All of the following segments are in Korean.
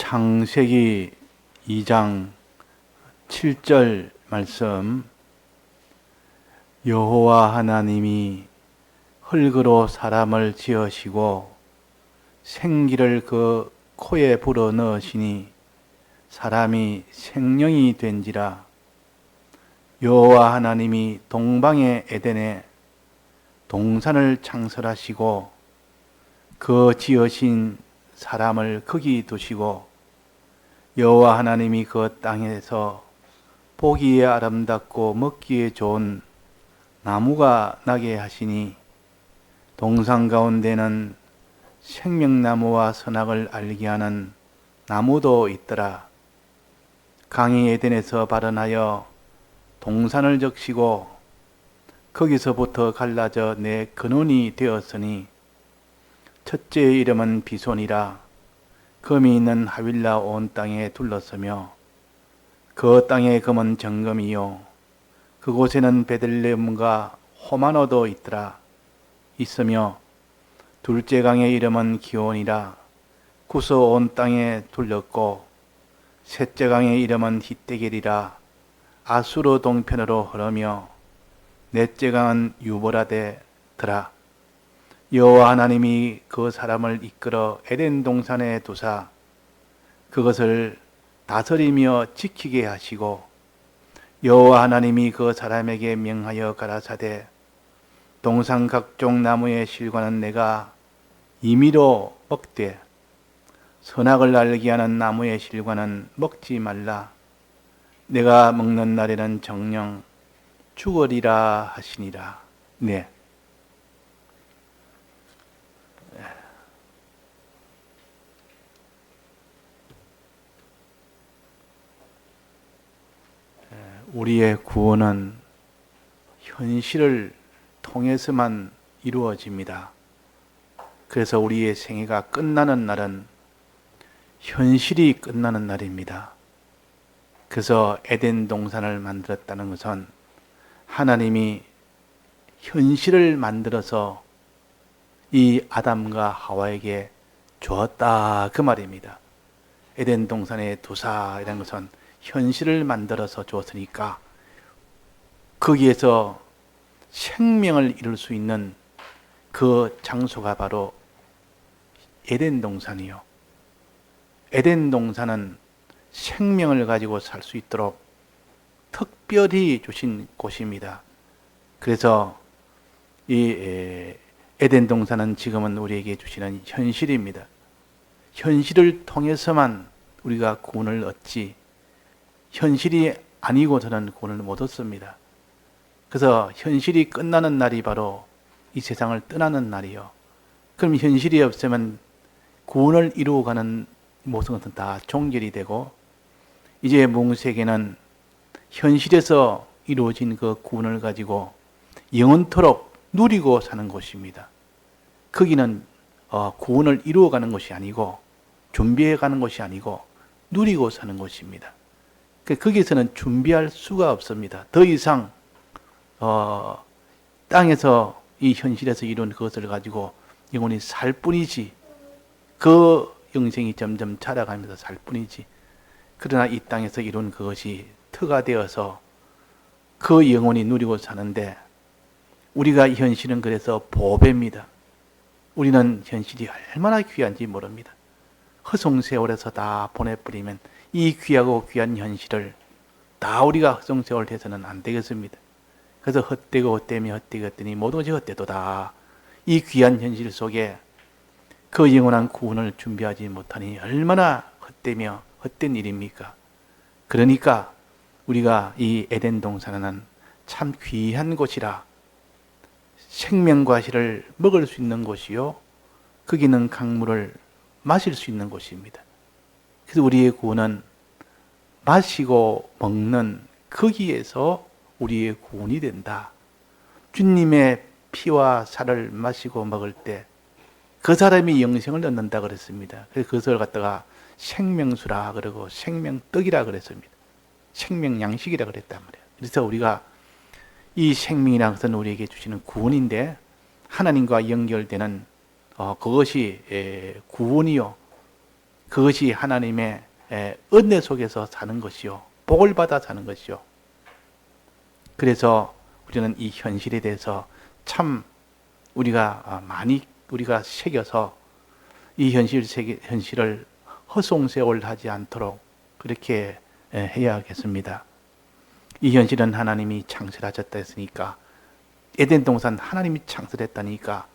창세기 2장 7절 말씀. 여호와 하나님이 흙으로 사람을 지으시고 생기를 그 코에 불어 넣으시니 사람이 생명이 된지라. 여호와 하나님이 동방의 에덴에 동산을 창설하시고 그 지으신 사람을 거기 두시고 여호와 하나님이 그 땅에서 보기에 아름답고 먹기에 좋은 나무가 나게 하시니 동산 가운데는 생명나무와 선악을 알게 하는 나무도 있더라. 강이 에덴에서 발원하여 동산을 적시고 거기서부터 갈라져 내 근원이 되었으니 첫째의 이름은 비손이라. 금이 있는 하윌라 온 땅에 둘러서며 그 땅의 금은 정금이요 그곳에는 베들레헴과 호마노도 있으며 둘째 강의 이름은 기온이라. 구서 온 땅에 둘렀고 셋째 강의 이름은 히데겔이라. 아수르 동편으로 흐르며 넷째 강은 유보라데더라. 여호와 하나님이 그 사람을 이끌어 에덴 동산에 두사 그것을 다스리며 지키게 하시고 여호와 하나님이 그 사람에게 명하여 가라사대 동산 각종 나무의 실과는 내가 임의로 먹되 선악을 알게 하는 나무의 실과는 먹지 말라. 내가 먹는 날에는 정녕 죽으리라 하시니라. 네. 우리의 구원은 현실을 통해서만 이루어집니다. 그래서 우리의 생애가 끝나는 날은 현실이 끝나는 날입니다. 그래서 에덴 동산을 만들었다는 것은 하나님이 현실을 만들어서 이 아담과 하와에게 주었다 그 말입니다. 에덴 동산의 두사이라는 것은 현실을 만들어서 주었으니까 거기에서 생명을 이룰 수 있는 그 장소가 바로 에덴 동산이요. 에덴 동산은 생명을 가지고 살 수 있도록 특별히 주신 곳입니다. 그래서 이 에덴 동산은 지금은 우리에게 주시는 현실입니다. 현실을 통해서만 우리가 구원을 얻지 현실이 아니고서는 구원을 못 얻습니다. 그래서 현실이 끝나는 날이 바로 이 세상을 떠나는 날이요. 그럼 현실이 없으면 구원을 이루어가는 모든 것은 다 종결이 되고 이제 몽세계는 현실에서 이루어진 그 구원을 가지고 영원토록 누리고 사는 곳입니다. 거기는 구원을 이루어가는 것이 아니고 준비해가는 것이 아니고 누리고 사는 곳입니다. 거기서는 준비할 수가 없습니다. 더 이상 땅에서 이 현실에서 이룬 그것을 가지고 영원히 살 뿐이지 그 영생이 점점 자라가면서 살 뿐이지 그러나 이 땅에서 이룬 그것이 터가 되어서 그 영혼이 누리고 사는데 우리가 이 현실은 그래서 보배입니다. 우리는 현실이 얼마나 귀한지 모릅니다. 허송세월에서 다 보내버리면 이 귀하고 귀한 현실을 다 우리가 허송세월 해서는 안 되겠습니다. 그래서 헛되더니 모든 것이 헛되도다. 이 귀한 현실 속에 그 영원한 구원을 준비하지 못하니 얼마나 헛되며 헛된 일입니까? 그러니까 우리가 이 에덴 동산은 참 귀한 곳이라 생명과실을 먹을 수 있는 곳이요 거기는 강물을 마실 수 있는 곳입니다. 그래서 우리의 구원은 마시고 먹는 거기에서 우리의 구원이 된다. 주님의 피와 살을 마시고 먹을 때 그 사람이 영생을 얻는다 그랬습니다. 그래서 그것을 갖다가 생명수라 그러고 생명떡이라 그랬습니다. 생명양식이라 그랬단 말이에요. 그래서 우리가 이 생명이라는 것은 우리에게 주시는 구원인데 하나님과 연결되는 그것이 구원이요 그것이 하나님의 은혜 속에서 사는 것이요, 복을 받아 사는 것이요. 그래서 우리는 이 현실에 대해서 참 우리가 많이 우리가 새겨서 이 현실을 허송세월하지 않도록 그렇게 해야겠습니다. 이 현실은 하나님이 창설하셨다 했으니까, 에덴 동산 하나님이 창설했다니까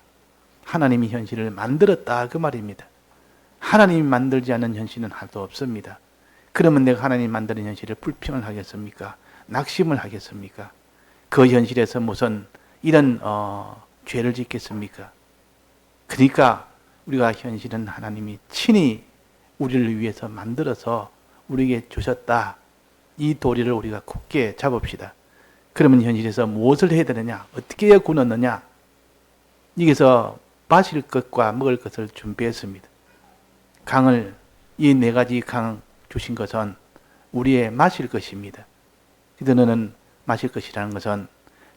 하나님이 현실을 만들었다 그 말입니다. 하나님이 만들지 않는 현실은 하나도 없습니다. 그러면 내가 하나님이 만드는 현실을 불평을 하겠습니까? 낙심을 하겠습니까? 그 현실에서 무슨 이런 죄를 짓겠습니까? 그러니까 우리가 현실은 하나님이 친히 우리를 위해서 만들어서 우리에게 주셨다. 이 도리를 우리가 굳게 잡읍시다. 그러면 현실에서 무엇을 해야 되느냐? 어떻게 해야 구원느냐? 여기서 마실 것과 먹을 것을 준비했습니다. 강을, 이 네 가지 강 주신 것은 우리의 마실 것입니다. 그들은 마실 것이라는 것은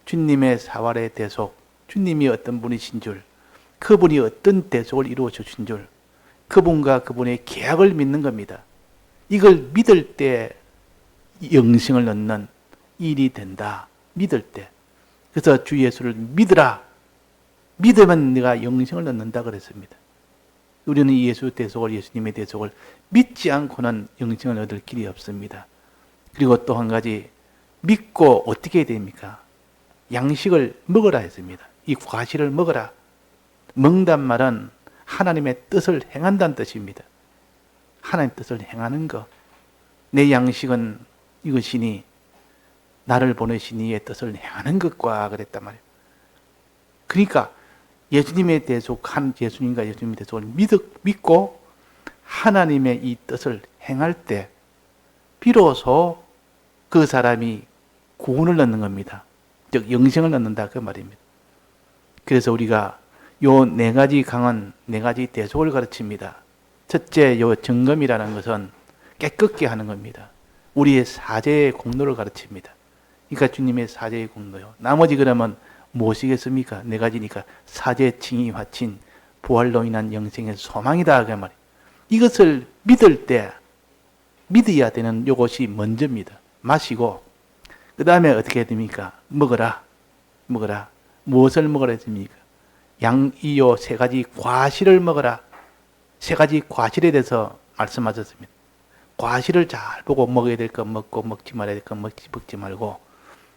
주님의 사활의 대속, 주님이 어떤 분이신 줄, 그분이 어떤 대속을 이루어 주신 줄, 그분과 그분의 계약을 믿는 겁니다. 이걸 믿을 때 영생을 얻는 일이 된다. 믿을 때. 그래서 주 예수를 믿으라. 믿으면 네가 영생을 얻는다 그랬습니다. 우리는 예수 대속을, 예수님의 대속을 믿지 않고는 영생을 얻을 길이 없습니다. 그리고 또 한 가지, 믿고 어떻게 해야 됩니까? 양식을 먹으라 했습니다. 이 과실을 먹으라. 먹는단 말은 하나님의 뜻을 행한다는 뜻입니다. 하나님의 뜻을 행하는 것. 내 양식은 이것이니 나를 보내신 이의 뜻을 행하는 것과 그랬단 말이에요. 그러니까 예수님의 대속한 예수님과 예수님의 대속을 믿고 하나님의 이 뜻을 행할 때 비로소 그 사람이 구원을 얻는 겁니다. 즉 영생을 얻는다 그 말입니다. 그래서 우리가 요 네 가지 강은 네 가지 대속을 가르칩니다. 첫째, 요 정금이라는 것은 깨끗게 하는 겁니다. 우리의 사죄의 공로를 가르칩니다. 그러니까 주님의 사죄의 공로요. 나머지 그러면 무엇이겠습니까? 네 가지니까 사죄, 칭의, 화친, 부활로 인한 영생의 소망이다 그 말이에요. 이것을 믿을 때 믿어야 되는 요것이 먼저입니다. 마시고 그 다음에 어떻게 해야 됩니까? 먹어라. 무엇을 먹으라 했습니까? 이요 세 가지 과실을 먹어라. 세 가지 과실에 대해서 말씀하셨습니다. 과실을 잘 보고 먹어야 될 것 먹고 먹지 말아야 될 것 먹지 말고,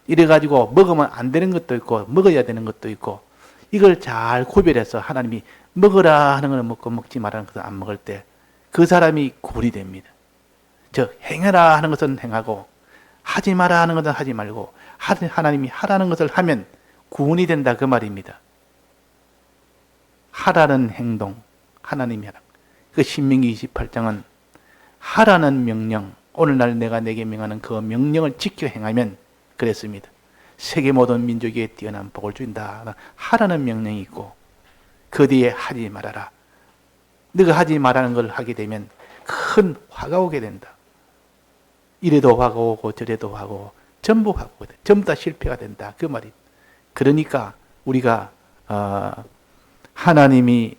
이래가지고 먹으면 안 되는 것도 있고 먹어야 되는 것도 있고, 이걸 잘 구별해서 하나님이 먹으라 하는 것은 먹고 먹지 말라는 것은 안 먹을 때 그 사람이 구원이 됩니다. 즉 행해라 하는 것은 행하고 하지 마라 하는 것은 하지 말고 하나님이 하라는 것을 하면 구원이 된다 그 말입니다. 하라는 행동, 하나님이 하라. 그 신명기 28장은 하라는 명령, 오늘날 내가 내게 명하는 그 명령을 지켜 행하면 그랬습니다. 세계 모든 민족에 뛰어난 복을 준다. 하라는 명령이 있고 그 뒤에 하지 말아라. 네가 하지 말라는 걸 하게 되면 큰 화가 오게 된다. 이래도 화가 오고 저래도 화가 오고 전부 화가 오고 전부 다 실패가 된다. 그 말이. 그러니까 우리가 하나님이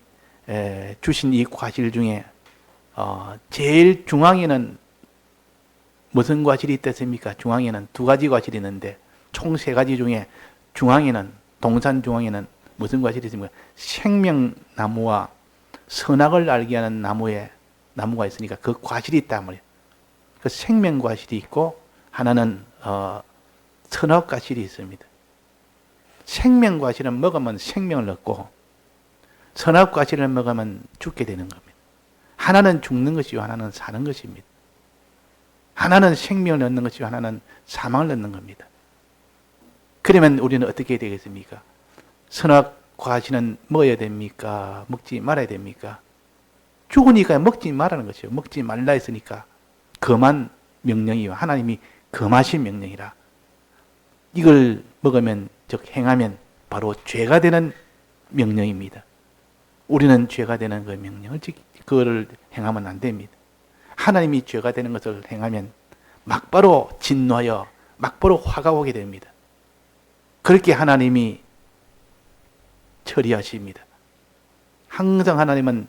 주신 이 과실 중에 제일 중앙에는 무슨 과실이 있겠습니까? 중앙에는 두 가지 과실이 있는데 총 세 가지 중에 중앙에는, 동산 중앙에는 무슨 과실이 있습니까? 생명나무와 선악을 알게 하는 나무가 있으니까 그 과실이 있단 말이에요. 그 생명과실이 있고 하나는 선악과실이 있습니다. 생명과실은 먹으면 생명을 얻고 선악과실을 먹으면 죽게 되는 겁니다. 하나는 죽는 것이요 하나는 사는 것입니다. 하나는 생명을 얻는 것이요 하나는 사망을 얻는 겁니다. 그러면 우리는 어떻게 되겠습니까? 선악과실은 먹어야 됩니까? 먹지 말아야 됩니까? 죽으니까 먹지 말라는 것이요. 먹지 말라 했으니까 금한 명령이요 하나님이 금하신 명령이라. 이걸 먹으면 즉 행하면 바로 죄가 되는 명령입니다. 우리는 죄가 되는 그 명령을 그거를 행하면 안 됩니다. 하나님이 죄가 되는 것을 행하면 막바로 진노하여 막바로 화가 오게 됩니다. 그렇게 하나님이 처리하십니다. 항상 하나님은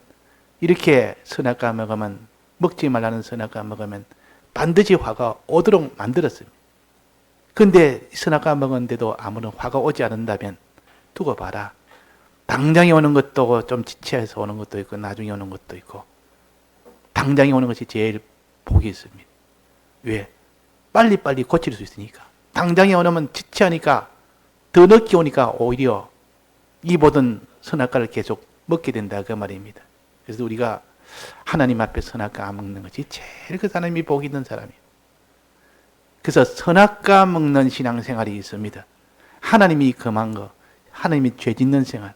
이렇게 선악과 먹으면 먹지 말라는 선악과 먹으면 반드시 화가 오도록 만들었습니다. 근데 선악과 먹었는데도 아무런 화가 오지 않는다면 두고 봐라. 당장에 오는 것도 좀 지체해서 오는 것도 있고 나중에 오는 것도 있고 당장에 오는 것이 제일 복이 있습니다. 왜? 빨리빨리 고칠 수 있으니까. 당장에 오면 지체하니까 더 늦게 오니까 오히려 이 모든 선악과를 계속 먹게 된다 그 말입니다. 그래서 우리가 하나님 앞에 선악과 안 먹는 것이 제일 그 사람이 복 있는 사람이에요. 그래서 선악과 먹는 신앙생활이 있습니다. 하나님이 금한 거, 하나님이 죄 짓는 생활,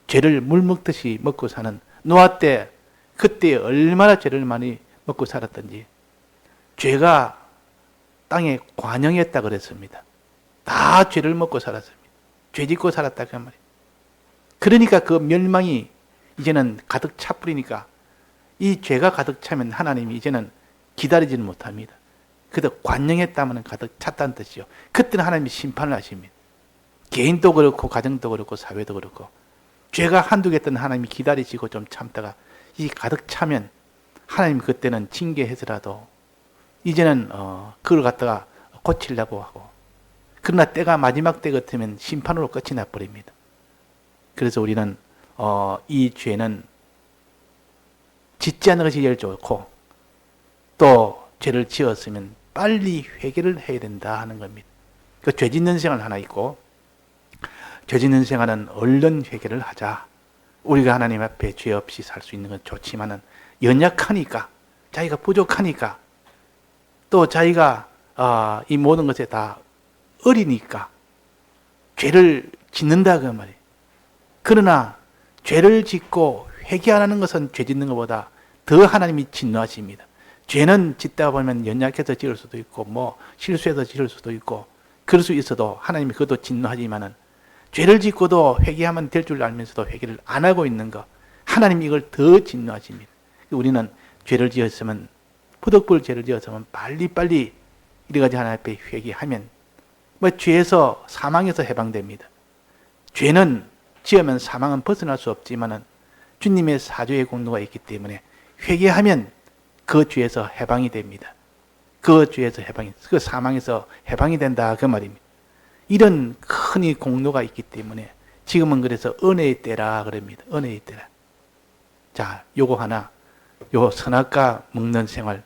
죄를 물 먹듯이 먹고 사는 노아 때 그때 얼마나 죄를 많이 먹고 살았던지 죄가 땅에 관영했다 그랬습니다. 다 죄를 먹고 살았습니다. 죄 짓고 살았다 그 말이에요. 그러니까 그 멸망이 이제는 가득 차뿌리니까 이 죄가 가득 차면 하나님이 이제는 기다리지는 못합니다. 그래도 관영했다면 가득 찼다는 뜻이요. 그때는 하나님이 심판을 하십니다. 개인도 그렇고 가정도 그렇고 사회도 그렇고 죄가 한두 개 때는 하나님이 기다리시고 좀 참다가 이 가득 차면 하나님 그때는 징계해서라도 이제는 그걸 갖다가 고치려고 하고 그러나 때가 마지막 때 같으면 심판으로 끝이 나버립니다. 그래서 우리는 이 죄는 짓지 않는 것이 제일 좋고 또 죄를 지었으면 빨리 회개를 해야 된다 하는 겁니다. 그 죄 짓는 생활 하나 있고 죄 짓는 생활은 얼른 회개를 하자. 우리가 하나님 앞에 죄 없이 살 수 있는 건 좋지만은 연약하니까 자기가 부족하니까 또 자기가 이 모든 것에 다 어리니까 죄를 짓는다 그 말이에요. 그러나 죄를 짓고 회개 안 하는 것은 죄 짓는 것보다 더 하나님이 진노하십니다. 죄는 짓다 보면 연약해서 지을 수도 있고 뭐 실수해서 지을 수도 있고 그럴 수 있어도 하나님이 그것도 진노하지만은 죄를 짓고도 회개하면 될 줄 알면서도 회개를 안 하고 있는 것 하나님이 이걸 더 진노하십니다. 우리는 죄를 지었으면 부득불 죄를 지었으면 빨리빨리 이래가지고 하나님 앞에 회개하면 뭐 죄에서 사망에서 해방됩니다. 죄는 지으면 사망은 벗어날 수 없지만은 주님의 사죄의 공로가 있기 때문에 회개하면 그 죄에서 해방이 됩니다. 그 죄에서 해방이, 그 사망에서 해방이 된다 그 말입니다. 이런 큰 이 공로가 있기 때문에 지금은 그래서 은혜의 때라 그럽니다. 은혜의 때라. 자, 요거 하나, 요 선악과 먹는 생활,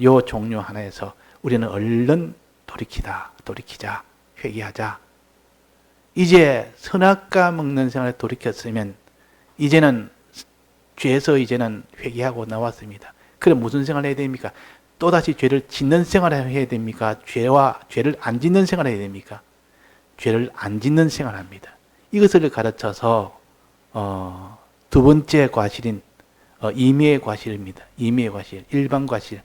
요 종류 하나에서 우리는 얼른 돌이키자, 회개하자. 이제 선악과 먹는 생활에 돌이켰으면 이제는 죄에서 이제는 회개하고 나왔습니다. 그럼 무슨 생활을 해야 됩니까? 또다시 죄를 짓는 생활을 해야 됩니까? 죄를 안 짓는 생활을 해야 됩니까? 죄를 안 짓는 생활을 합니다. 이것을 가르쳐서 두 번째 과실인 임의의 과실입니다. 임의의 과실, 일반 과실.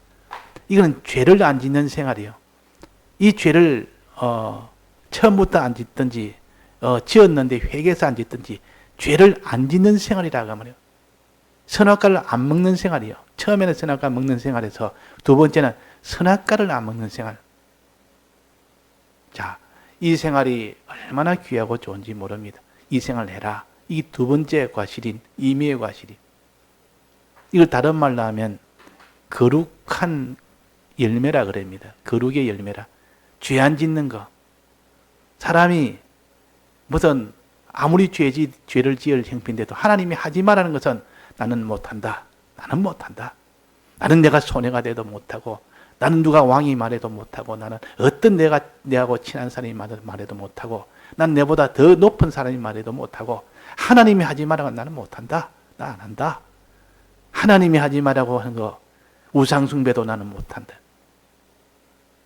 이거는 죄를 안 짓는 생활이에요. 이 죄를 처음부터 안 짓든지 지었는데 회개해서 안 짓든지 죄를 안 짓는 생활이라고 하면 선악과를 안 먹는 생활이에요. 처음에는 선악과 먹는 생활에서 두 번째는 선악과를 안 먹는 생활. 자, 이 생활이 얼마나 귀하고 좋은지 모릅니다. 이 생활을 해라. 이 두 번째 과실인 임의의 과실이. 이걸 다른 말로 하면 거룩한 열매라 그럽니다. 거룩의 열매라. 죄 안 짓는 거. 사람이 무슨 아무리 죄를 지을 형편인데도 하나님이 하지 말라는 것은 나는 못한다. 나는 못한다. 나는 내가 손해가 돼도 못하고 나는 누가 왕이 말해도 못하고 나는 어떤 내하고 친한 사람이 말해도 못하고 난 내보다 더 높은 사람이 말해도 못하고 하나님이 하지 말라고 나는 못한다. 나 안 한다. 하나님이 하지 말라고 하는 거 우상숭배도 나는 못한다.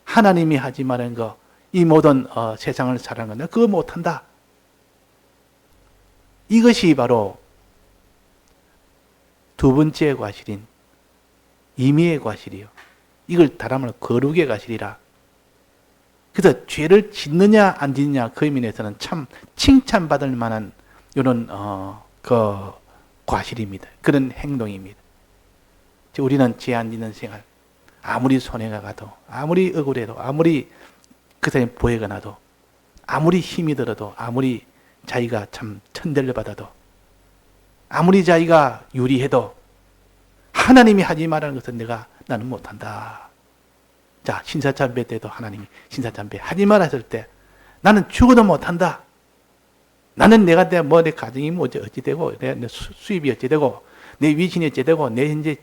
하나님이 하지 말라는 거 이 모든 세상을 살아가는 거 그거 못한다. 이것이 바로 두 번째 과실인 임의의 과실이요. 이걸 다름을 거룩의 과실이라. 그래서 죄를 짓느냐 안 짓느냐 그 의미에서는 참 칭찬받을 만한 이런 그 과실입니다. 그런 행동입니다. 우리는 죄 안 짓는 생활, 아무리 손해가 가도, 아무리 억울해도, 아무리 그 사람이 보혜가 나도, 아무리 힘이 들어도, 아무리 자기가 참 천대를 받아도, 아무리 자기가 유리해도 하나님이 하지 말라는 것은 나는 못한다. 자, 신사참배 때도 하나님이 신사참배 하지 말라 했을 때 나는 죽어도 못한다. 나는 내가 내 가정이 어찌 되고, 내 수입이 어찌 되고, 내 위신이 어찌 되고, 내 이제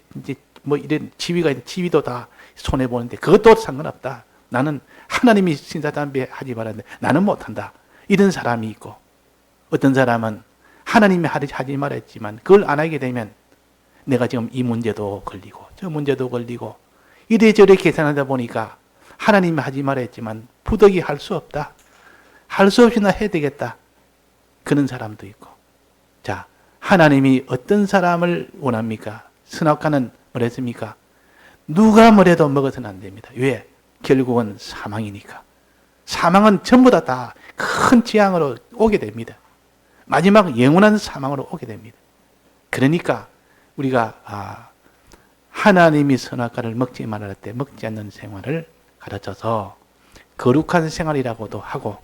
이런 지위도 다 손해보는데, 그것도 상관없다. 나는 하나님이 신사참배 하지 말았는데, 나는 못한다. 이런 사람이 있고, 어떤 사람은 하나님이 하지 말았지만, 그걸 안 하게 되면, 내가 지금 이 문제도 걸리고, 저 문제도 걸리고, 이래저래 계산하다 보니까, 하나님이 하지 말았지만, 부득이 할 수 없다. 할 수 없이나 해야 되겠다. 그런 사람도 있고. 자, 하나님이 어떤 사람을 원합니까? 선악과는 뭐랬습니까? 누가 뭐래도 먹어서는 안 됩니다. 왜? 결국은 사망이니까. 사망은 전부 다 큰 재앙으로 오게 됩니다. 마지막 영원한 사망으로 오게 됩니다. 그러니까 우리가 하나님이 선악과를 먹지 말할 때 먹지 않는 생활을 가르쳐서 거룩한 생활이라고도 하고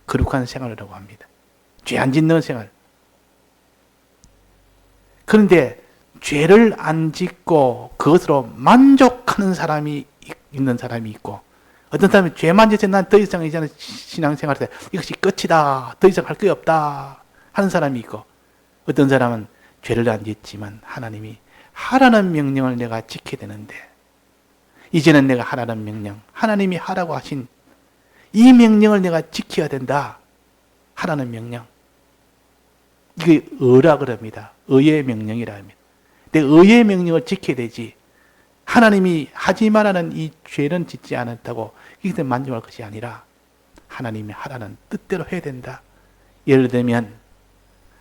거룩한 생활이라고 합니다. 죄 안 짓는 생활. 그런데 죄를 안 짓고 그것으로 만족하는 사람이 있는 사람이 있고, 어떤 사람이 죄만 짓으면 난 더 이상 이제는 신앙생활 때 이것이 끝이다, 더 이상 할 게 없다 하는 사람이 있고, 어떤 사람은 죄를 안 짓지만 하나님이 하라는 명령을 내가 지켜야 되는데, 이제는 내가 하라는 명령, 하나님이 하라고 하신 이 명령을 내가 지켜야 된다 하라는 명령, 이게 의라 그럽니다. 의의 명령이라 합니다. 내 의의 명령을 지켜야 되지, 하나님이 하지 말라는 이 죄는 짓지 않았다고 이것에 만족할 것이 아니라 하나님이 하라는 뜻대로 해야 된다. 예를 들면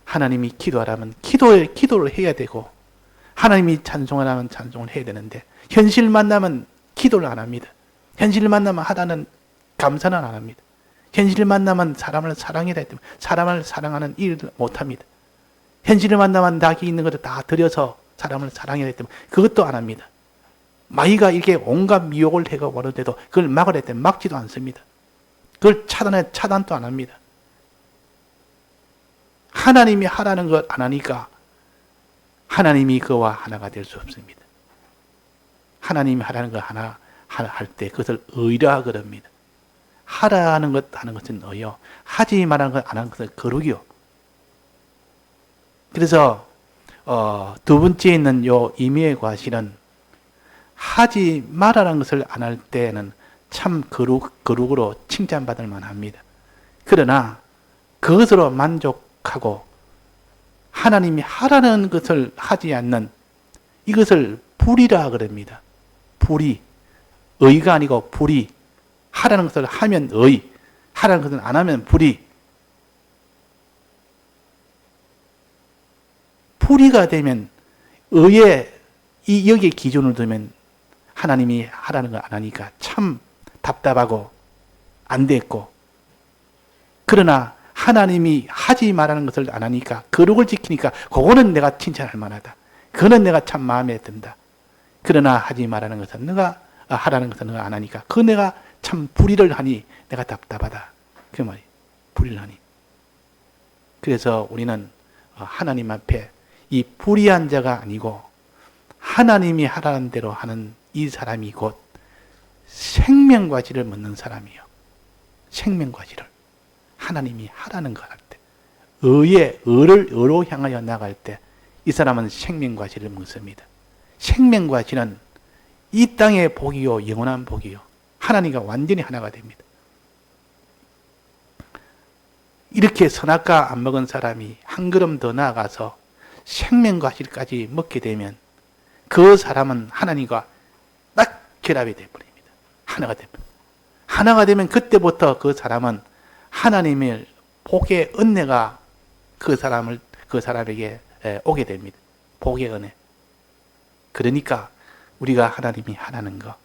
하나님이 기도하라면 기도를 해야 되고, 하나님이 찬송하라면 찬송을 해야 되는데, 현실 만나면 기도를 안 합니다. 현실 만나면 하라는 감사는 안 합니다. 현실을 만나면 사람을 사랑해야 되기 때문에 사람을 사랑하는 일을 못합니다. 현실을 만나면 낙이 있는 것을 다 들여서 사람을 사랑해야 되기 때문에 그것도 안 합니다. 마귀가 이렇게 온갖 미혹을 해가 오는데도 그걸 막으려 때 막지도 않습니다. 그걸 차단도 안 합니다. 하나님이 하라는 것 안 하니까 하나님이 그와 하나가 될 수 없습니다. 하나님이 하라는 것 하나 할 때 그것을 의라 그럽니다. 하라는 것 하는 것은 의요, 하지 말라는 것 안 하는 것은 거룩이요. 그래서 두 번째에 있는 요 임의의 과실은 하지 말라는 것을 안 할 때는 참 거룩으로 칭찬받을 만합니다. 그러나 그것으로 만족하고 하나님이 하라는 것을 하지 않는 이것을 불의라 그럽니다. 불의, 의가 아니고 불의. 하라는 것을 하면 의, 하라는 것을 안 하면 불의. 불의가 되면 의에 여기에 기준을 두면 하나님이 하라는 걸 안 하니까 참 답답하고 안 됐고, 그러나 하나님이 하지 말라는 것을 안 하니까 거룩을 지키니까 그거는 내가 칭찬할 만하다. 그거는 내가 참 마음에 든다. 그러나 하지 말라는 것은 하라는 것은 내가 안 하니까 그 내가 참 불의를 하니 내가 답답하다. 그 말이 불의를 하니. 그래서 우리는 하나님 앞에 이 불의한 자가 아니고 하나님이 하라는 대로 하는 이 사람이 곧 생명과실을 먹는 사람이요. 생명과실을 하나님이 하라는 걸 할 때, 의로 향하여 나갈 때 이 사람은 생명과실을 먹습니다. 생명과실은 이 땅의 복이요, 영원한 복이요. 하나님과 완전히 하나가 됩니다. 이렇게 선악과 안 먹은 사람이 한 걸음 더 나아가서 생명과실까지 먹게 되면 그 사람은 하나님과 딱 결합이 되어버립니다. 하나가 되면. 하나가 되면 그때부터 그 사람은 하나님의 복의 은혜가 그 사람에게 오게 됩니다. 복의 은혜. 그러니까 우리가 하나님이 하라는 거,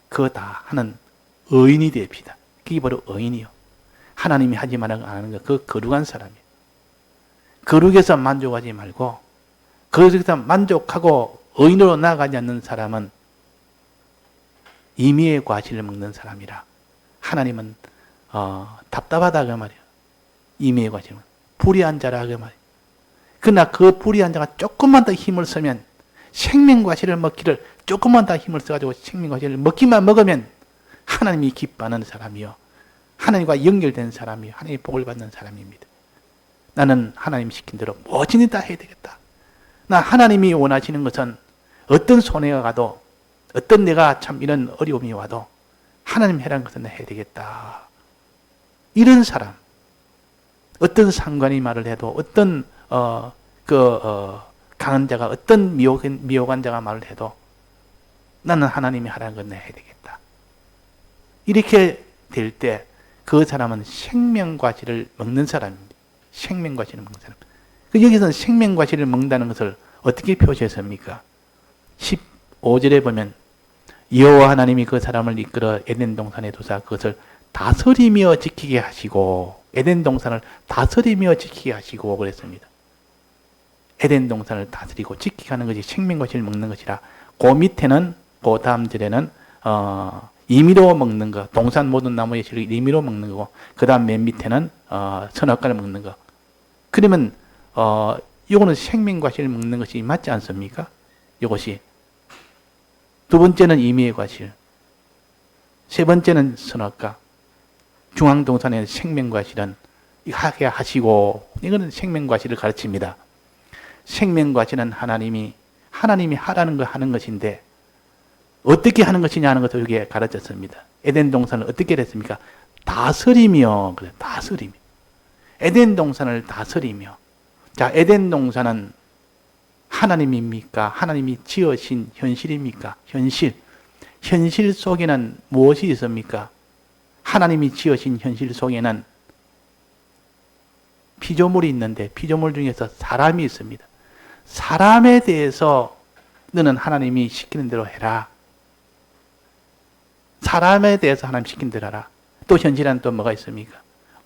그거 다 하는 의인이 됩니다. 그게 바로 의인이요. 하나님이 하지 말라는 거 안 하는 거, 그 거룩한 사람이에요. 거룩에서 만족하지 말고, 거룩에서 만족하고 의인으로 나아가지 않는 사람은 임의의 과실을 먹는 사람이라 하나님은 답답하다 그 말이에요. 임의의 과실은 불의한 자라 그 말이에요. 그러나 그 불의한 자가 조금만 더 힘을 쓰면 생명과실을 먹기를 조금만 더 힘을 써가지고 생명과실을 먹기만 먹으면 하나님이 기뻐하는 사람이요, 하나님과 연결된 사람이요, 하나님의 복을 받는 사람입니다. 나는 하나님 시킨 대로 뭐든지 다 해야 되겠다. 나 하나님이 원하시는 것은 어떤 손해가 가도, 어떤 내가 참 이런 어려움이 와도 하나님 해라는 것은 해야 되겠다. 이런 사람, 어떤 상관이 말을 해도, 어떤 강한 자가, 어떤 미혹한 자가 말을 해도 나는 하나님이 하라는 건 해야 되겠다. 이렇게 될 때 그 사람은 생명과실을 먹는 사람입니다. 생명과실을 먹는 사람. 여기서는 생명과실을 먹는다는 것을 어떻게 표시했습니까? 15절에 보면 여호와 하나님이 그 사람을 이끌어 에덴 동산에 두사 그것을 다스리며 지키게 하시고, 에덴 동산을 다스리며 지키게 하시고 그랬습니다. 에덴 동산을 다스리고 지키게 하는 것이 생명과실을 먹는 것이라. 그 밑에는, 그 다음 절에는 임의로 먹는 것, 동산 모든 나무의 실을 임의로 먹는 거고, 그 다음 맨 밑에는 선악과를 먹는 것. 그러면 이거는 생명과실을 먹는 것이 맞지 않습니까? 이것이 두 번째는 임의의 과실, 세 번째는 선악과, 중앙동산의 생명과실은 하게 하시고, 이거는 생명과실을 가르칩니다. 생명과실은 하나님이 하라는 거 하는 것인데 어떻게 하는 것이냐 하는 것을 여기에 가르쳤습니다. 에덴 동산을 어떻게 했습니까? 다스리며, 그래, 다스리며. 에덴 동산을 다스리며. 자, 에덴 동산은 하나님입니까? 하나님이 지으신 현실입니까? 현실. 현실 속에는 무엇이 있습니까? 하나님이 지으신 현실 속에는 피조물이 있는데 피조물 중에서 사람이 있습니다. 사람에 대해서 너는 하나님이 시키는 대로 해라. 사람에 대해서 하나님 시킨 대로 하라. 또 현실에는 또 뭐가 있습니까?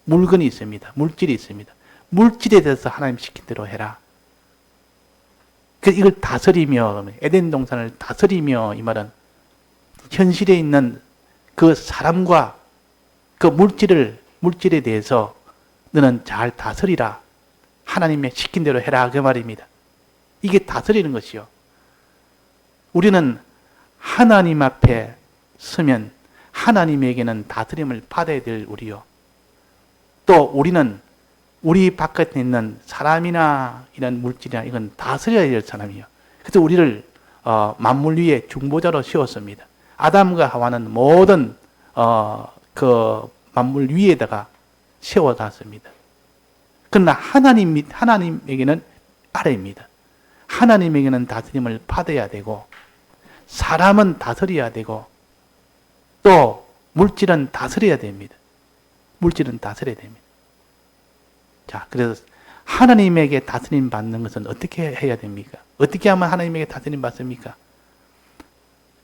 물건이 있습니다. 물질이 있습니다. 물질에 대해서 하나님 시킨 대로 해라. 이걸 다스리며, 에덴 동산을 다스리며, 이 말은 현실에 있는 그 사람과 그 물질에 대해서 너는 잘 다스리라. 하나님의 시킨 대로 해라. 그 말입니다. 이게 다스리는 것이요. 우리는 하나님 앞에 서면 하나님에게는 다스림을 받아야 될 우리요. 또 우리는 우리 바깥에 있는 사람이나 이런 물질이나 이건 다스려야 될 사람이요. 그래서 우리를 만물 위에 중보자로 세웠습니다. 아담과 하와는 모든 그 만물 위에다가 세워놨습니다. 그러나 하나님에게는 아래입니다. 하나님에게는 다스림을 받아야 되고, 사람은 다스려야 되고, 또 물질은 다스려야 됩니다. 물질은 다스려야 됩니다. 자, 그래서 하나님에게 다스림 받는 것은 어떻게 해야 됩니까? 어떻게 하면 하나님에게 다스림 받습니까?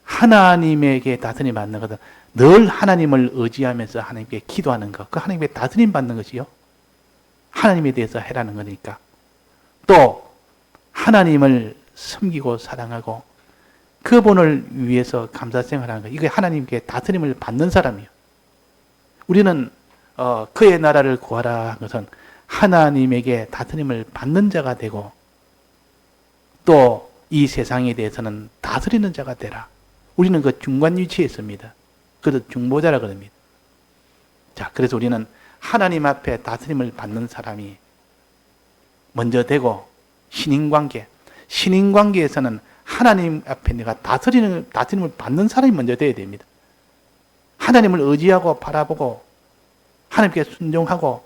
하나님에게 다스림 받는 것은 늘 하나님을 의지하면서 하나님께 기도하는 것, 그 하나님께 다스림 받는 것이요. 하나님에 대해서 해라는 거니까. 또 하나님을 섬기고 사랑하고 그분을 위해서 감사생활하는 것, 이게 하나님께 다스림을 받는 사람이요. 우리는 그의 나라를 구하라 한 것은 하나님에게 다스림을 받는 자가 되고, 또 이 세상에 대해서는 다스리는 자가 되라. 우리는 그 중간 위치에 있습니다. 그래서 중보자라 그럽니다. 자, 그래서 우리는 하나님 앞에 다스림을 받는 사람이 먼저 되고, 신인관계에서는 하나님 앞에 내가 다스림을 받는 사람이 먼저 되어야 됩니다. 하나님을 의지하고 바라보고 하나님께 순종하고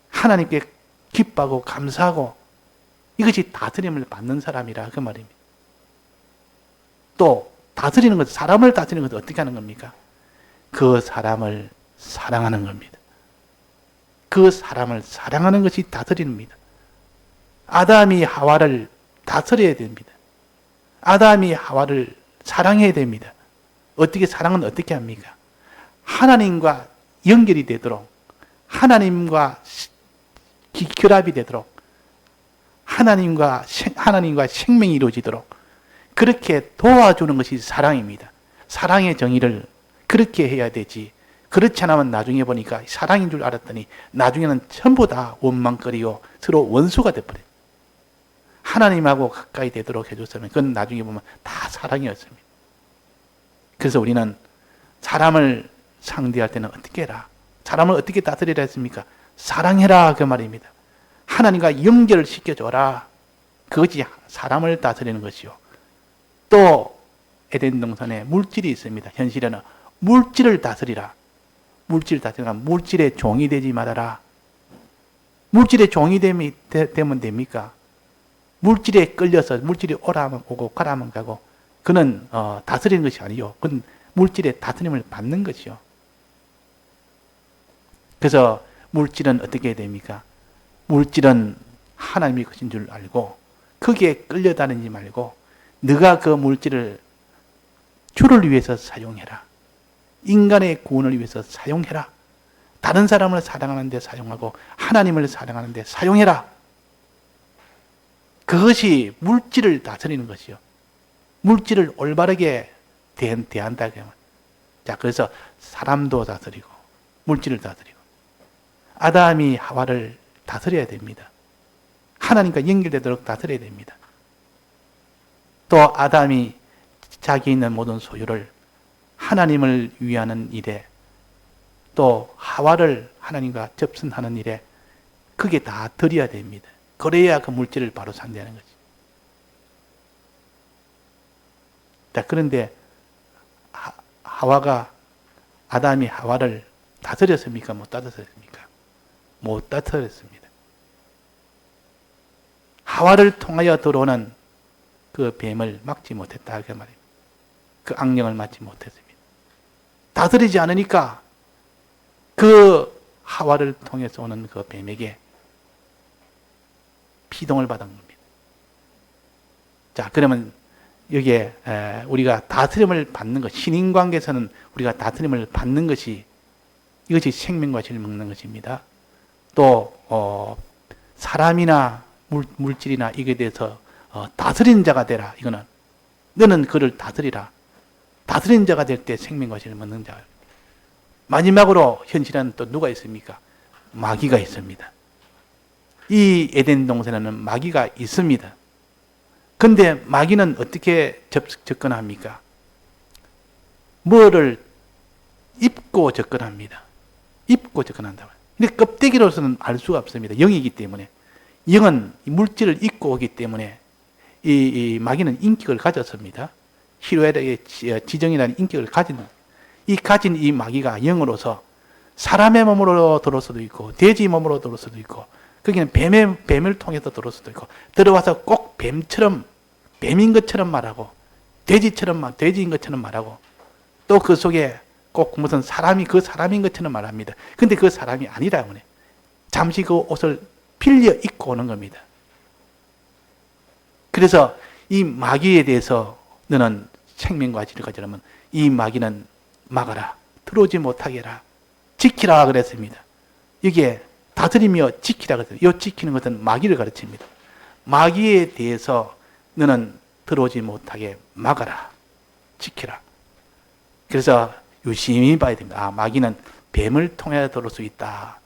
하나님께 기뻐하고 감사하고, 이것이 다스림을 받는 사람이라 그 말입니다. 또 다스리는 것, 사람을 다스리는 것은 어떻게 하는 겁니까? 그 사람을 사랑하는 겁니다. 그 사람을 사랑하는 것이 다스립니다. 아담이 하와를 다스려야 됩니다. 아담이 하와를 사랑해야 됩니다. 사랑은 어떻게 합니까? 하나님과 연결이 되도록, 하나님과 결합이 되도록, 하나님과 생명이 이루어지도록 그렇게 도와주는 것이 사랑입니다. 사랑의 정의를 그렇게 해야 되지, 그렇지 않으면 나중에 보니까 사랑인 줄 알았더니 나중에는 전부 다 원망거리요 서로 원수가 돼버려요. 하나님하고 가까이 되도록 해줬으면 그건 나중에 보면 다 사랑이었습니다. 그래서 우리는 사람을 상대할 때는 어떻게 해라? 사람을 어떻게 다스리라 했습니까? 사랑해라 그 말입니다. 하나님과 연결을 시켜줘라. 그것이 사람을 다스리는 것이요. 또 에덴 동산에 물질이 있습니다. 현실에는 물질을 다스리라. 물질을 다스리라. 물질의 종이 되지 말아라. 물질의 종이 되면 됩니까? 물질에 끌려서 물질이 오라면 오고 가라면 가고 그는 다스리는 것이 아니요. 그건 물질의 다스림을 받는 것이요. 그래서 물질은 어떻게 해야 됩니까? 물질은 하나님의 것인 줄 알고 거기에 끌려다니지 말고 네가 그 물질을 주를 위해서 사용해라. 인간의 구원을 위해서 사용해라. 다른 사람을 사랑하는 데 사용하고 하나님을 사랑하는 데 사용해라. 그것이 물질을 다스리는 것이요. 물질을 올바르게 대한다. 자, 그래서 사람도 다스리고 물질을 다스리고 아담이 하와를 다스려야 됩니다. 하나님과 연결되도록 다스려야 됩니다. 또 아담이 자기 있는 모든 소유를 하나님을 위하는 일에 또 하와를 하나님과 접선하는 일에 그게 다 드려야 됩니다. 그래야 그 물질을 바로 상대하는 거지. 자, 그런데 아담이 하와를 다스렸습니까? 못 다스렸습니까? 못 다스렸습니다. 하와를 통하여 들어오는 그 뱀을 막지 못했다 그 말입니다. 그 악령을 막지 못했습니다. 다스리지 않으니까 그 하와를 통해서 오는 그 뱀에게 피동을 받은 겁니다. 자, 그러면 여기에 우리가 다스림을 받는 것, 신인관계에서는 우리가 다스림을 받는 것이 이것이 생명과 질을 먹는 것입니다. 또 사람이나 물질이나 이게 대해서 다스리는 자가 되라. 이거는 너는 그를 다스리라. 다스리는 자가 될 때 생명과 질을 먹는 자. 마지막으로 현실에는 또 누가 있습니까? 마귀가 있습니다. 이 에덴 동산에는 마귀가 있습니다. 근데 마귀는 어떻게 접근합니까? 뭐를 입고 접근합니다. 입고 접근한다. 근데 껍데기로서는 알 수가 없습니다. 영이기 때문에. 영은 물질을 입고 오기 때문에 이 마귀는 인격을 가졌습니다. 희로애락의 지정이라는 인격을 가진 이 마귀가 영으로서 사람의 몸으로 들어올 수도 있고 돼지 몸으로 들어올 수도 있고 거기는 뱀을 통해서 들어올 수도 있고 들어와서 꼭 뱀인 것처럼 말하고 돼지인 것처럼 말하고 또 그 속에 꼭 무슨 사람인 것처럼 말합니다. 근데 그 사람이 아니라 그래. 잠시 그 옷을 빌려 입고 오는 겁니다. 그래서 이 마귀에 대해서 너는 생명과 질을 가지려면 이 마귀는 막아라. 들어오지 못하게 해라. 지키라 그랬습니다. 이게 다스리며 지키라 그랬어요. 이 지키는 것은 마귀를 가르칩니다. 마귀에 대해서 너는 들어오지 못하게 막아라. 지키라. 그래서 유심히 봐야 됩니다. 마귀는 뱀을 통해 들어올 수 있다.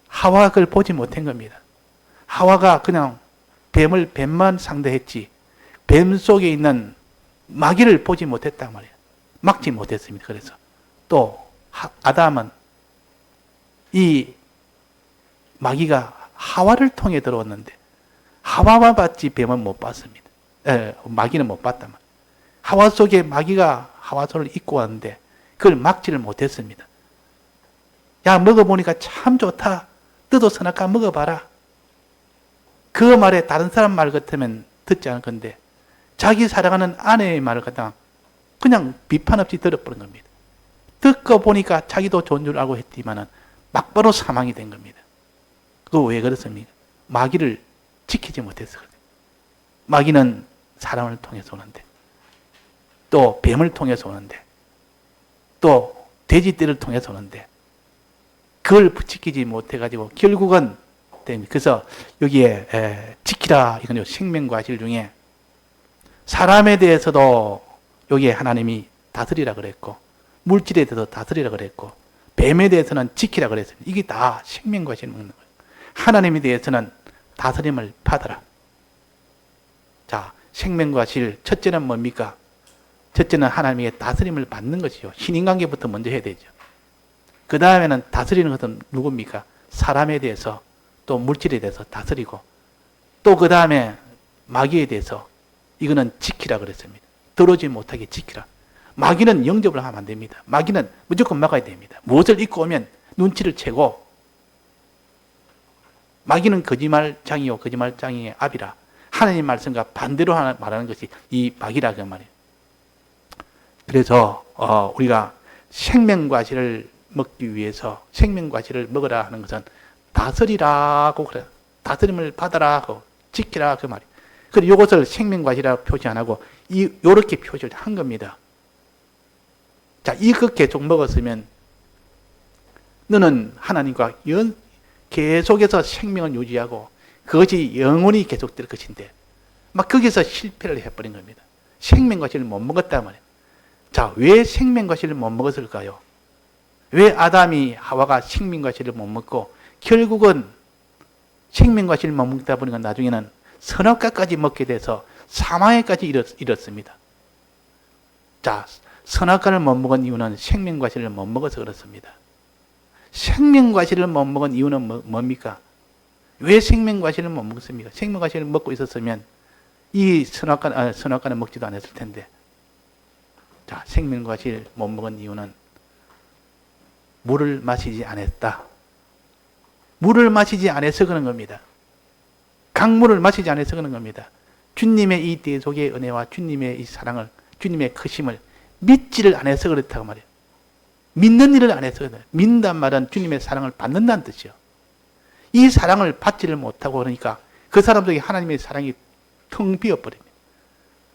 하와가 그걸 보지 못한 겁니다. 하와가 그냥 뱀만 상대했지 뱀 속에 있는 마귀를 보지 못했단 말이에요. 막지 못했습니다. 그래서 또 아담은 이 마귀가 하와를 통해 들어왔는데 하와만 봤지 뱀은 못 봤습니다. 마귀는 못 봤단 말이에요. 하와 속에 마귀가 하와 손을 입고 왔는데 그걸 막지를 못했습니다. 야, 먹어보니까 참 좋다. 너도 선악과 먹어봐라. 그 말에 다른 사람 말 같으면 듣지 않을 건데 자기 사랑하는 아내의 말을 갖다가 그냥 비판 없이 들어버린 겁니다. 듣고 보니까 자기도 좋은 줄 알고 했지만은 막바로 사망이 된 겁니다. 그거 왜 그렇습니까? 마귀를 지키지 못해서 그래요. 마귀는 사람을 통해서 오는데 또 뱀을 통해서 오는데 또 돼지떼를 통해서 오는데 그걸 지키지 못해가지고 결국은 그래서 여기에 지키라 이건 생명과 질 중에 사람에 대해서도 여기에 하나님이 다스리라 그랬고 물질에 대해서 다스리라 그랬고 뱀에 대해서는 지키라 그랬습니다. 이게 다 생명과 질 먹는 거예요. 하나님에 대해서는 다스림을 받아라. 자, 생명과실 첫째는 뭡니까? 첫째는 하나님의 다스림을 받는 것이요. 신인관계부터 먼저 해야 되죠. 그 다음에는 다스리는 것은 누굽니까? 사람에 대해서 또 물질에 대해서 다스리고 또 그 다음에 마귀에 대해서 이거는 지키라 그랬습니다. 들어오지 못하게 지키라. 마귀는 영접을 하면 안 됩니다. 마귀는 무조건 막아야 됩니다. 무엇을 입고 오면 눈치를 채고 마귀는 거짓말장이요 거짓말장이의 압이라 하나님 말씀과 반대로 말하는 것이 이 마귀라 그 말이에요. 그래서 우리가 생명과실을 먹기 위해서 생명과실을 먹으라 하는 것은 다스리라고 그래요. 다스림을 받아라 하고 지키라 그 말이에요. 그리고 이것을 생명과실이라고 표시 안 하고 이렇게 표시를 한 겁니다. 자, 이거 계속 먹었으면 너는 하나님과 계속해서 생명을 유지하고 그것이 영원히 계속될 것인데 막 거기서 실패를 해버린 겁니다. 생명과실을 못 먹었단 말이에요. 자, 왜 생명과실을 못 먹었을까요? 왜 아담이 하와가 생명과실을 못 먹고 결국은 생명과실을 못 먹다 보니까 나중에는 선악과까지 먹게 돼서 사망에까지 이뤘습니다. 자, 선악과를 못 먹은 이유는 생명과실을 못 먹어서 그렇습니다. 생명과실을 못 먹은 이유는 뭡니까? 왜 생명과실을 못 먹었습니까? 생명과실을 먹고 있었으면 이 선악과는 먹지도 않았을 텐데. 자, 생명과실 못 먹은 이유는 물을 마시지 않았다. 물을 마시지 않아서 그런 겁니다. 강물을 마시지 않아서 그런 겁니다. 주님의 이 대속의 은혜와 주님의 이 사랑을, 주님의 크심을 믿지를 않아서 그렇다고 말이에요. 믿는 일을 안 해서 그래요. 믿는단 말은 주님의 사랑을 받는다는 뜻이요. 이 사랑을 받지를 못하고 그러니까 그 사람들에게 하나님의 사랑이 텅 비어버립니다.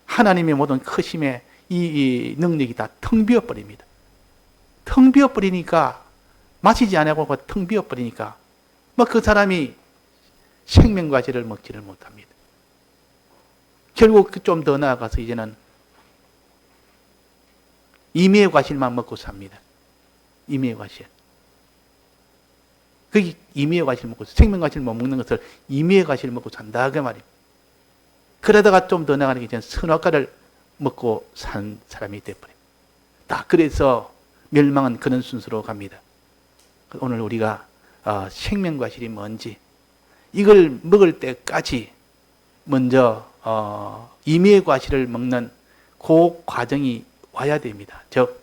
하나님의 모든 크심의 이 능력이 다 텅 비어버립니다. 텅 비어버리니까 마시지 않고 텅 비어버리니까 뭐 그 사람이 생명과실을 먹지를 못합니다. 결국 좀 더 나아가서 이제는 임의의 과실만 먹고 삽니다. 임의의 과실. 그게 임의의 과실 먹고 생명과실 못 먹는 것을 임의의 과실 먹고 산다 그 말이에요. 그러다가 좀 더 나가는 게 이제 선악과를 먹고 산 사람이 돼버려요. 다 그래서 멸망은 그런 순서로 갑니다. 오늘 우리가 생명과실이 뭔지 이걸 먹을 때까지 먼저 임의의 과실을 먹는 그 과정이 와야 됩니다. 즉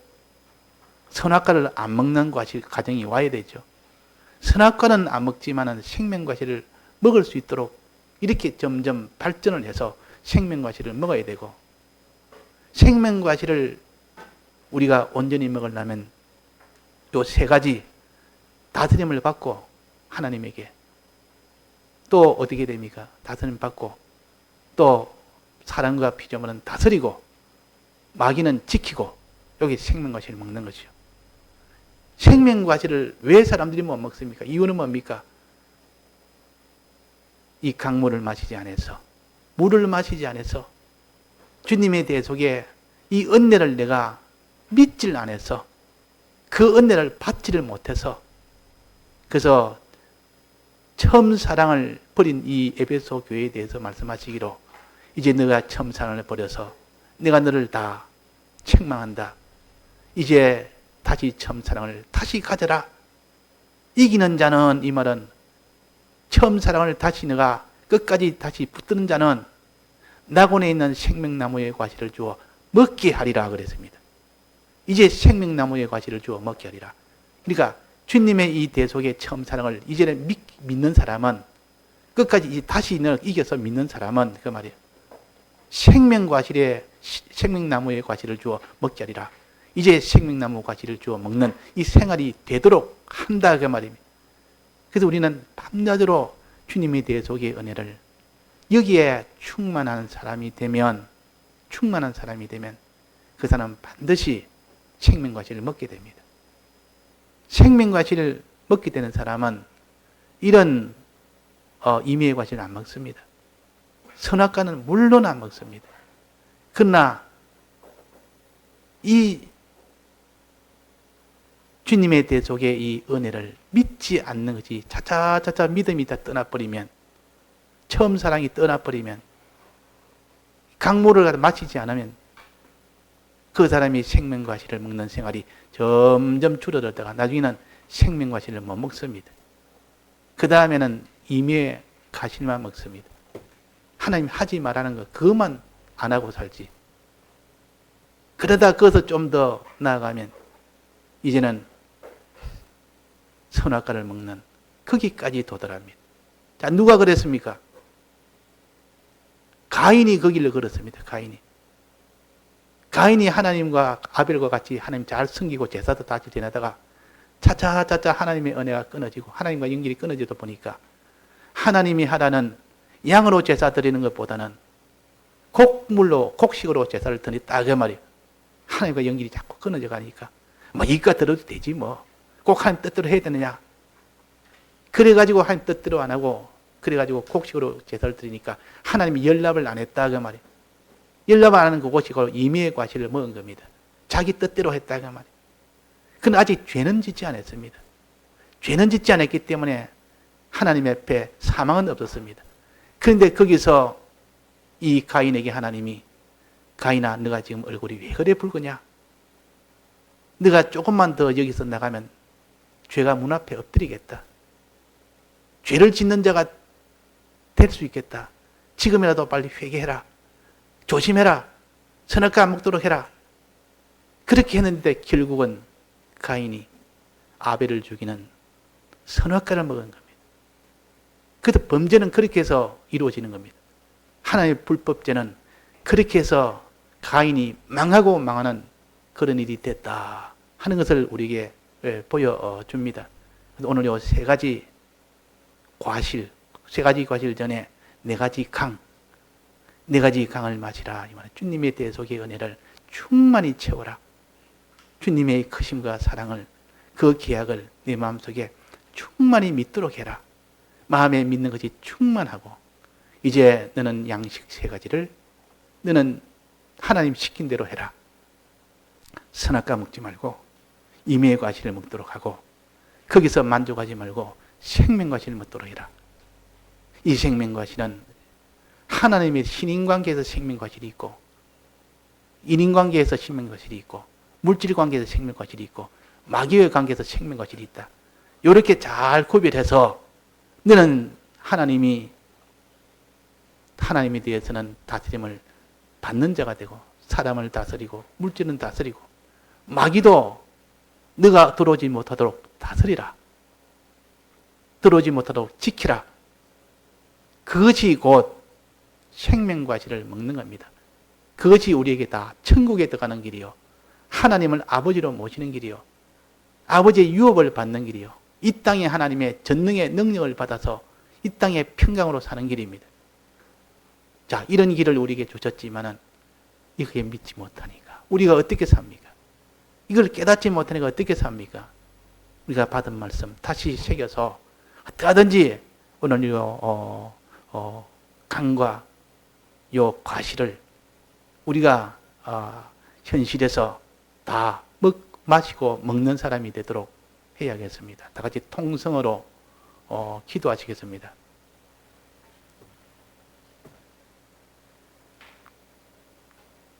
선악과를 안 먹는 과정이 와야 되죠. 선악과는 안 먹지만은 생명과실을 먹을 수 있도록 이렇게 점점 발전을 해서 생명과실을 먹어야 되고 생명과실을 우리가 온전히 먹으려면 요 세 가지 다스림을 받고 하나님에게 또 어떻게 됩니까? 다스림 받고 또 사랑과 피조물은 다스리고 마귀는 지키고 여기 생명과실을 먹는 것이죠. 생명과실을 왜 사람들이 못 먹습니까? 이유는 뭡니까? 이 강물을 마시지 않아서 물을 마시지 않아서 주님의 대속에 이 은혜를 내가 믿질 않아서 그 은혜를 받지를 못해서 그래서 처음 사랑을 버린 이 에베소 교회에 대해서 말씀하시기로 이제 너가 처음 사랑을 버려서 내가 너를 다 책망한다. 이제 다시 처음 사랑을 다시 가져라. 이기는 자는 이 말은 처음 사랑을 다시 너가 끝까지 다시 붙드는 자는 낙원에 있는 생명나무의 과실을 주어 먹게 하리라 그랬습니다. 이제 생명나무의 과실을 주어 먹게 하리라. 그러니까 주님의 이 대속의 처음 사랑을 이제는 믿는 사람은 끝까지 이제 다시 너 이겨서 믿는 사람은 그 말이에요. 생명나무의 과실을 주어 먹게 하리라. 이제 생명나무 과실을 주어 먹는 이 생활이 되도록 한다 그 말입니다. 그래서 우리는 밤낮으로 주님의 대속의 은혜를 여기에 충만한 사람이 되면 그 사람은 반드시 생명과실을 먹게 됩니다. 생명과실을 먹게 되는 사람은 이런 임의의 과실을 안 먹습니다. 선악과는 물론 안 먹습니다. 그러나 이 주님의 대속의 이 은혜를 믿지 않는 것이 차차차차 믿음이 다 떠나버리면 처음 사랑이 떠나버리면 강물을 갖다 마시지 않으면 그 사람이 생명과실을 먹는 생활이 점점 줄어들다가 나중에는 생명과실을 못 먹습니다. 그 다음에는 임의의 과실만 먹습니다. 하나님 하지 말라는 거 그것만 안 하고 살지. 그러다 거기서 좀 더 나아가면 이제는 선악과를 먹는 거기까지 도달합니다. 자, 누가 그랬습니까? 가인이 그 길을 걸었습니다. 가인이 하나님과 아벨과 같이 하나님 잘 섬기고 제사도 다 지내다가 차차차차 하나님의 은혜가 끊어지고 하나님과 연결이 끊어지다 보니까 하나님이 하라는 양으로 제사 드리는 것보다는 곡식으로 제사를 드렸다 그 말이에요. 하나님과 연결이 자꾸 끊어져 가니까 뭐 이까 들어도 되지 뭐 꼭 하나님 뜻대로 해야 되느냐. 그래가지고 하나님 뜻대로 안 하고 그래가지고 곡식으로 제사를 드리니까 하나님이 연락을 안 했다 그 말이에요. 연락을 안 하는 그곳이고 임의의 과실을 먹은 겁니다. 자기 뜻대로 했다 그 말이에요. 그런데 아직 죄는 짓지 않았습니다. 죄는 짓지 않았기 때문에 하나님 앞에 사망은 없었습니다. 그런데 거기서 이 가인에게 하나님이 가인아 너가 지금 얼굴이 왜 그래 붉으냐? 너가 조금만 더 여기서 나가면 죄가 문 앞에 엎드리겠다. 죄를 짓는 자가 될 수 있겠다. 지금이라도 빨리 회개해라. 조심해라. 선악과 안 먹도록 해라. 그렇게 했는데 결국은 가인이 아벨을 죽이는 선악과를 먹은 겁니다. 그래서 범죄는 그렇게 해서 이루어지는 겁니다. 하나님의 불법죄는 그렇게 해서 가인이 망하고 망하는 그런 일이 됐다 하는 것을 우리에게 보여줍니다. 오늘 이 세 가지 과실 전에 네 가지 강을 마시라. 이 말은 주님의 대속의 은혜를 충만히 채워라. 주님의 크심과 사랑을 그 계약을 내 마음속에 충만히 믿도록 해라. 마음에 믿는 것이 충만하고 이제 너는 양식 세 가지를 너는 하나님 시킨 대로 해라. 선악과 먹지 말고 임의의 과실을 먹도록 하고 거기서 만족하지 말고 생명과실을 먹도록 해라. 이 생명과실은 하나님의 신인관계에서 생명과실이 있고 인인관계에서 생명과실이 있고 물질관계에서 생명과실이 있고 마귀의 관계에서 생명과실이 있다. 이렇게 잘 구별해서 너는 하나님에 대해서는 다스림을 받는 자가 되고 사람을 다스리고 물질은 다스리고 마귀도 너가 들어오지 못하도록 다스리라. 들어오지 못하도록 지키라. 그것이 곧 생명과실을 먹는 겁니다. 그것이 우리에게 다 천국에 들어가는 길이요. 하나님을 아버지로 모시는 길이요. 아버지의 유업을 받는 길이요. 이 땅에 하나님의 전능의 능력을 받아서 이 땅에 평강으로 사는 길입니다. 자, 이런 길을 우리에게 주셨지만은 이거에 믿지 못하니까 우리가 어떻게 삽니까? 이걸 깨닫지 못하니까 어떻게 삽니까? 우리가 받은 말씀 다시 새겨서 어떻게 하든지 오늘 강과 요 과실을 우리가 현실에서 다 마시고 먹는 사람이 되도록 해야겠습니다. 다 같이 통성으로 기도하시겠습니다.